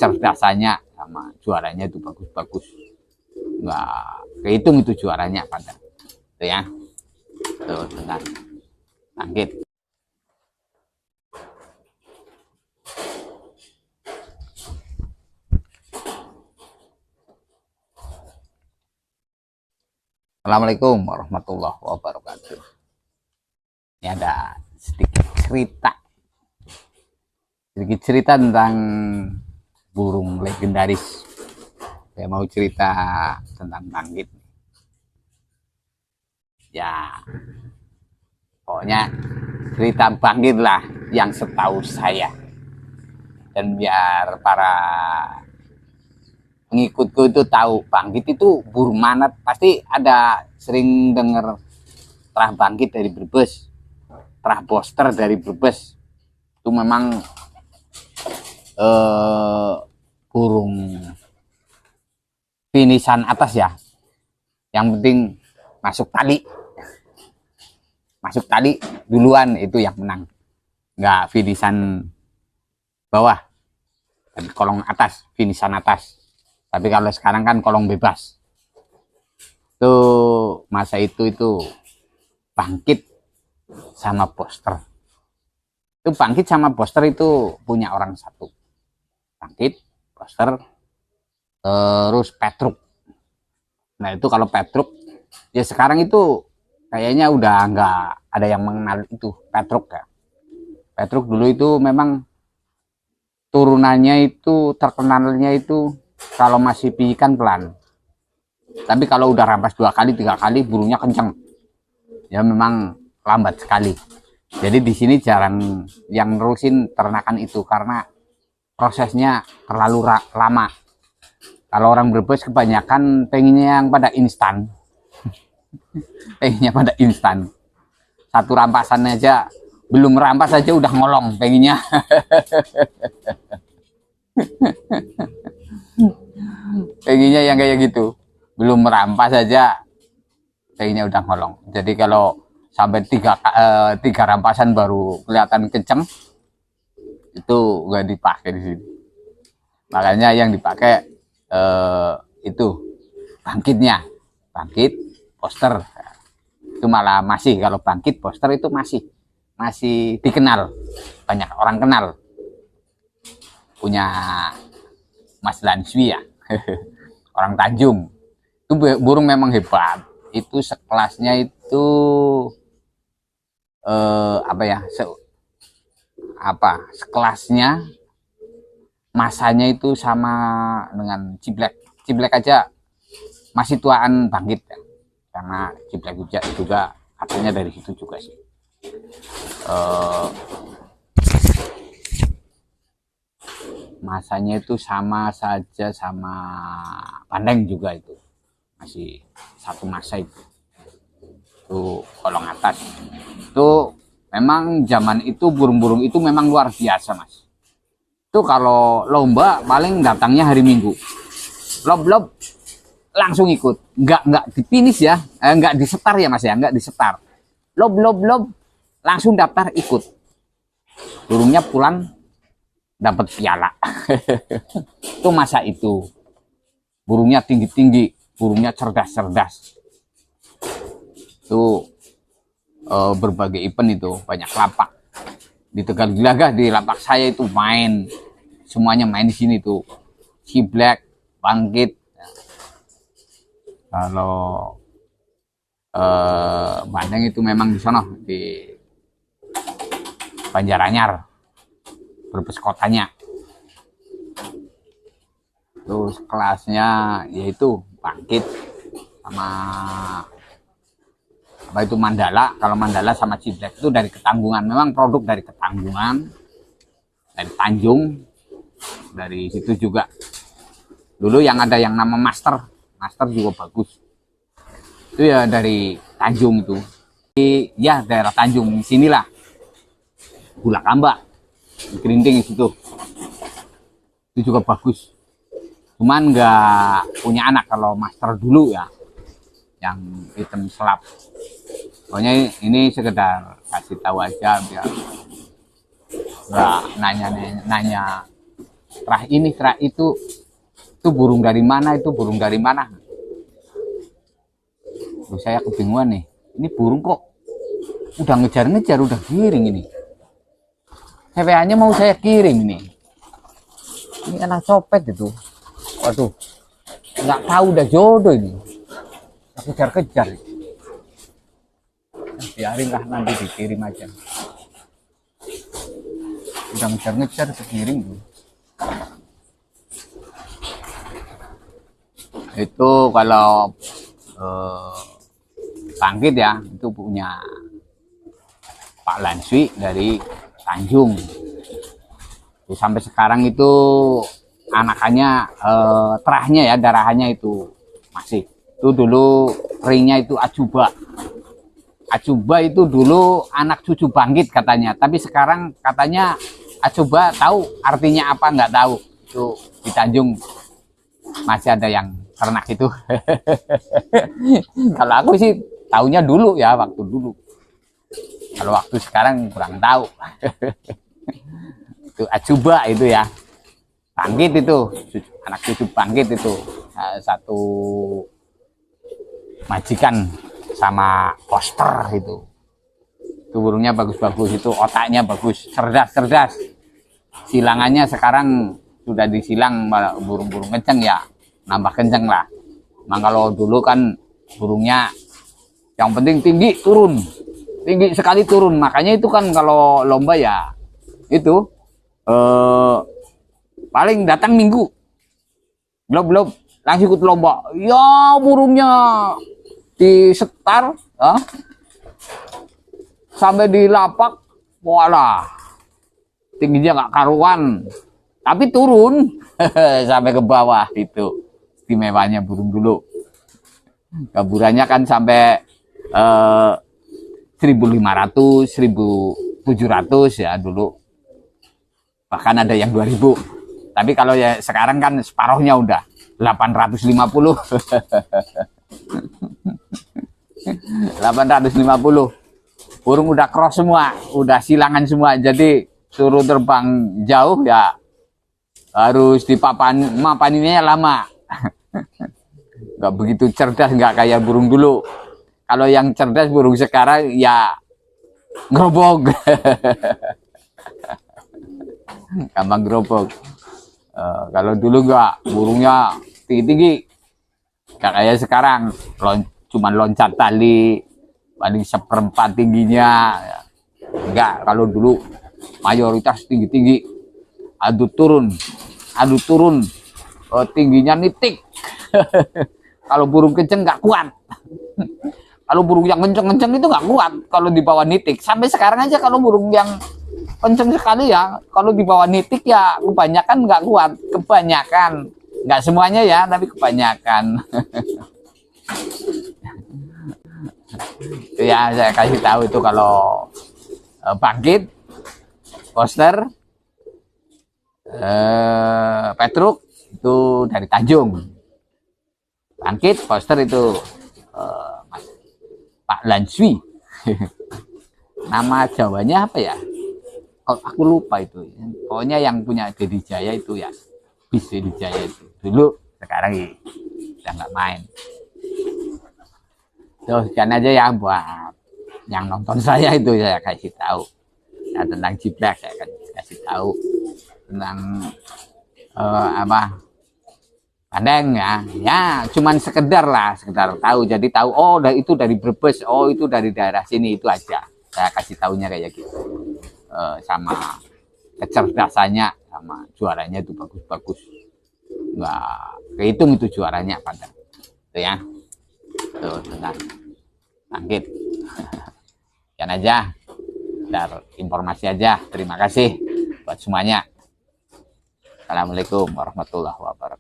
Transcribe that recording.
kecerdasannya sama juaranya itu bagus-bagus, nggak kehitung itu juaranya pada itu ya. Tuh dengan bangkit. Assalamualaikum warahmatullahi wabarakatuh. Ini ada sedikit cerita tentang burung legendaris. Saya mau cerita tentang bangkit. Ya, pokoknya cerita bangkit lah yang setahu saya. Dan biar para pengikutku itu tahu, bangkit itu burung manat. Pasti ada sering dengar terah bangkit dari Brebes, terah poster dari Brebes. Itu memang burung finishan atas ya. Yang penting masuk tali duluan, itu yang menang. Nggak finishan bawah, dan kolong atas, finishan atas. Tapi kalau sekarang kan kolong bebas. Itu masa itu bangkit sama poster. Itu bangkit sama poster itu punya orang satu. Bangkit, poster, terus Petruk. Nah itu kalau Petruk, ya sekarang itu kayaknya udah nggak ada yang mengenal itu Petruk ya. Petruk dulu itu memang turunannya itu, terkenalnya itu kalau masih piikan pelan. Tapi kalau udah rampas 2 kali 3 kali burungnya kenceng. Ya memang lambat sekali. Jadi di sini jarang yang nerusin ternakan itu karena prosesnya terlalu lama. Kalau orang Brebes kebanyakan pengennya yang pada instan. Pengennya pada instan. Satu rampasan aja, belum rampas aja udah ngolong pengennya. Pengennya yang kayak gitu, belum merampas saja pengennya udah ngolong. Jadi kalau sampai 3 rampasan baru kelihatan kenceng, itu nggak dipakai di sini. Makanya yang dipakai itu bangkitnya, bangkit poster. Itu malah masih, kalau bangkit poster itu masih dikenal, banyak orang kenal. Punya Mas Lanswi ya, orang Tanjung. Itu burung memang hebat. Itu sekelasnya itu sekelasnya masanya itu sama dengan Ciblek. Ciblek aja masih tuaan bangkit ya. Karena Ciblek juga katanya dari situ juga sih. Masanya itu sama saja sama Bandeng juga, itu masih satu masa itu kolong atas. Itu memang zaman itu burung-burung itu memang luar biasa mas. Itu kalau lomba paling datangnya hari Minggu, lob langsung ikut, nggak di finish ya, nggak disetar ya mas ya, nggak disetar, lob langsung daftar ikut. Burungnya pulang dapat piala. Itu masa itu burungnya tinggi, burungnya cerdas. Itu berbagai event itu, banyak lapak di Tegal Gelagah. Di lapak saya itu semuanya main di sini tuh, Ciblek, bangkit. Kalau Bandeng itu memang di sana di Banjaranyar, Brebes kotanya. Terus kelasnya yaitu bangkit sama itu Mandala. Kalau Mandala sama Ciblek itu dari Ketanggungan, memang produk dari Ketanggungan, dari Tanjung, dari situ juga. Dulu yang ada yang nama Master juga bagus. Itu ya dari Tanjung itu. Ya daerah Tanjung sinilah. Bulakamba, Gerinting itu juga bagus. Cuman nggak punya anak kalau Master dulu ya, yang hitam selap. Pokoknya ini sekedar kasih tahu aja biar nggak nanya terah ini terah itu burung dari mana, itu burung dari mana. Loh, saya kebingungan nih, ini burung kok udah ngejar-ngejar, udah giring ini. CPA-nya mau saya kirim ini anak copet itu. Waduh, nggak tahu udah jodoh ini, kejar-kejar. Biarinlah, nanti dikirim aja. Udah ngejar-ngejar kekirim tuh. Itu kalau bangkit ya, itu punya Pak Lanswi dari Tanjung. Itu sampai sekarang itu anakannya terahnya ya, darahannya itu masih. Itu dulu ringnya itu Ajuba. Ajuba itu dulu anak cucu bangkit katanya, tapi sekarang katanya Ajuba tahu artinya apa nggak tahu. Itu di Tanjung masih ada yang ternak itu. Kalau aku sih taunya dulu ya, waktu dulu. Kalau waktu sekarang kurang tahu. Itu Ajuba itu ya, bangkit itu, anak cucu bangkit itu, satu majikan sama Koster itu. Itu burungnya bagus-bagus, itu otaknya bagus, cerdas-cerdas. Silangannya sekarang sudah disilang burung-burung kenceng ya, nambah kenceng lah. Memang kalau dulu kan burungnya yang penting tinggi turun, tinggi sekali turun. Makanya itu kan kalau lomba ya itu paling datang minggu, belum langsung ikut lomba. Ya burungnya disetar sampai di lapak, walah tingginya nggak karuan, tapi turun sampai ke bawah. Itu istimewanya burung dulu. Kaburannya kan sampai 1.500, 1.700 ya dulu. Bahkan ada yang 2.000. Tapi kalau ya sekarang kan separuhnya udah 850. 850. Burung udah cross semua, udah silangan semua. Jadi suruh terbang jauh ya harus mapaninnya lama. Nggak begitu cerdas, nggak kayak burung dulu. Kalau yang cerdas burung sekarang ya ngerobog. Gampang gerobok. Kalau dulu enggak, burungnya tinggi-tinggi. Enggak kayak sekarang, cuman loncat tali, paling 1/4 tingginya. Enggak, kalau dulu mayoritas tinggi-tinggi. Adu turun. Tingginya nitik. Kalau burung kenceng enggak kuat. Kalau burung yang kenceng-kenceng itu enggak kuat kalau di bawah nitik. Sampai sekarang aja kalau burung yang kenceng sekali ya, kalau di bawah nitik ya kebanyakan nggak kuat, kebanyakan, nggak semuanya ya, tapi kebanyakan. Itu ya saya kasih tahu itu kalau bangkit, Koster, Petruk itu dari Tanjung, bangkit, Koster itu Pak Lanswi. Nama Jawanya apa ya? Aku lupa itu. Pokoknya yang punya Dedi Jaya itu ya, bis Dedi Jaya itu. Dulu, sekarang ya udah nggak main. Terus sekian aja ya buat yang nonton saya itu, saya kasih tahu. Nah, tentang jiplak saya akan kasih tahu. Tentang Bandeng ya. Ya, cuman sekedar tahu. Jadi tahu, oh itu dari Brebes, oh itu dari daerah sini, itu aja. Saya kasih tahunya kayak gitu. Sama kecerdasannya, sama juaranya itu bagus-bagus, nggak kehitung itu juaranya pada itu ya. Tuh tentang bangkit. Jangan aja dar informasi aja. Terima kasih buat semuanya. Assalamualaikum warahmatullahi wabarakatuh.